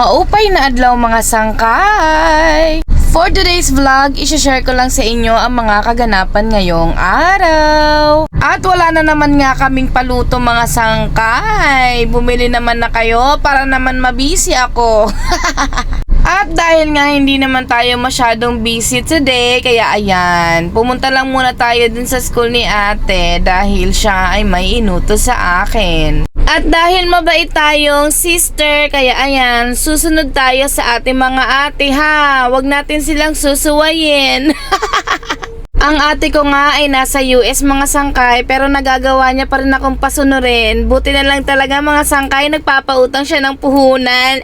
Maupay na adlaw mga sangkay! For today's vlog, isha-share ko lang sa inyo ang mga kaganapan ngayong araw. At wala na naman nga kaming paluto mga sangkay. Bumili naman na kayo para naman mabisi ako. At dahil nga hindi naman tayo masyadong busy today, kaya ayan, pumunta lang muna tayo dun sa school ni ate dahil siya ay may inutos sa akin. At dahil mabait tayong sister, kaya ayan, susunod tayo sa ating mga ate ha. Huwag natin silang susuwayin. Ang ate ko nga ay nasa US mga sangkay, pero nagagawa niya pa rin akong pasunurin. Buti na lang talaga mga sangkay, nagpapautang siya ng puhunan.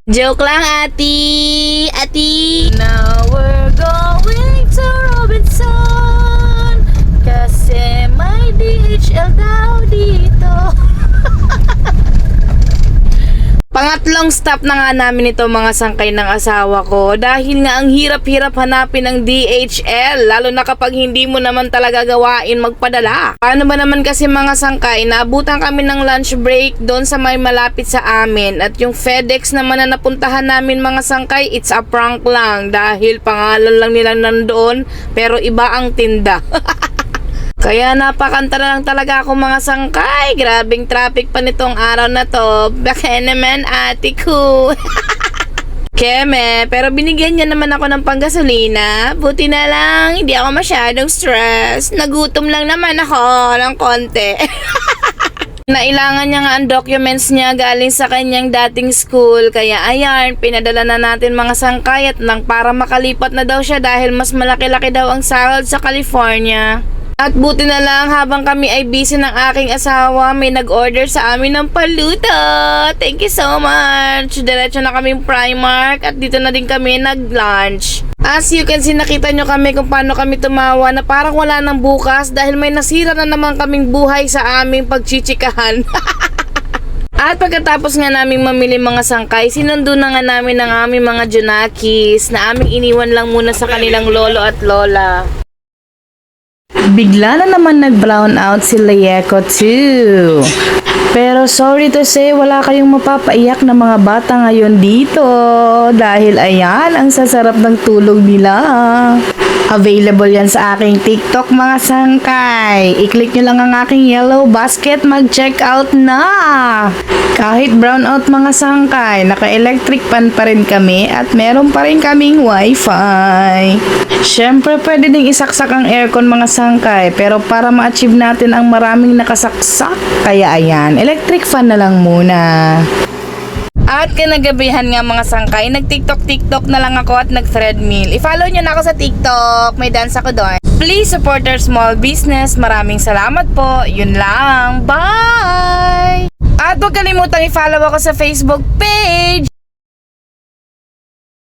Joke lang ati. Now we're going to Robinson kasi may DHL daw dito. Pangatlong stop na nga namin ito mga sangkay ng asawa ko dahil nga ang hirap-hirap hanapin ng DHL lalo na kapag hindi mo naman talaga gawain magpadala. Paano ba naman kasi mga sangkay, naabutan kami ng lunch break doon sa may malapit sa amin at yung FedEx naman na napuntahan namin mga sangkay, it's a prank lang dahil pangalan lang nila nandoon pero iba ang tinda. Kaya napakanta na lang talaga ako mga sangkay. Grabing traffic pa nitong araw na to. Baka naman ate ko. Keme, pero binigyan niya naman ako ng panggasolina. Buti na lang, hindi ako masyadong stress. Nagutom lang naman ako ng konti. Nailangan niya nga ang documents niya galing sa kanyang dating school. Kaya ayan, pinadala na natin mga sangkay at nang para makalipat na daw siya dahil mas malaki-laki daw ang sahod sa California. At buti na lang habang kami ay busy ng aking asawa, may nag-order sa amin ng paluto. Thank you so much. Diretso na kaming Primark at dito na din kami nag-lunch. As you can see, nakita nyo kami kung paano kami tumawa na parang wala nang bukas dahil may nasira na naman kaming buhay sa aming pagchichikahan. At pagkatapos nga naming mamili mga sangkay, sinundo na nga namin ang aming mga junakis na aming iniwan lang muna sa kanilang lolo at lola. Bigla na naman nag-brown out si Layeko too. Pero sorry to say, wala kayong mapapaiyak na mga bata ngayon dito. Dahil ayan, ang sasarap ng tulog nila. Available yan sa aking TikTok mga sangkay. I-click nyo lang ang aking yellow basket, mag-check out na. Kahit brown out mga sangkay, naka-electric pan pa rin kami at meron pa rin kaming wifi. Syempre pwede ding isaksak ang aircon mga sangkay, pero para ma-achieve natin ang maraming nakasaksak, kaya ayan, electric fan na lang muna. At kinagabihan nga mga sangkay, nag-TikTok na lang ako at nag-threadmill. I-follow nyo na ako sa TikTok, may dance ako doon. Please support our small business. Maraming salamat po. Yun lang. Bye! At huwag kalimutang i-follow ako sa Facebook page.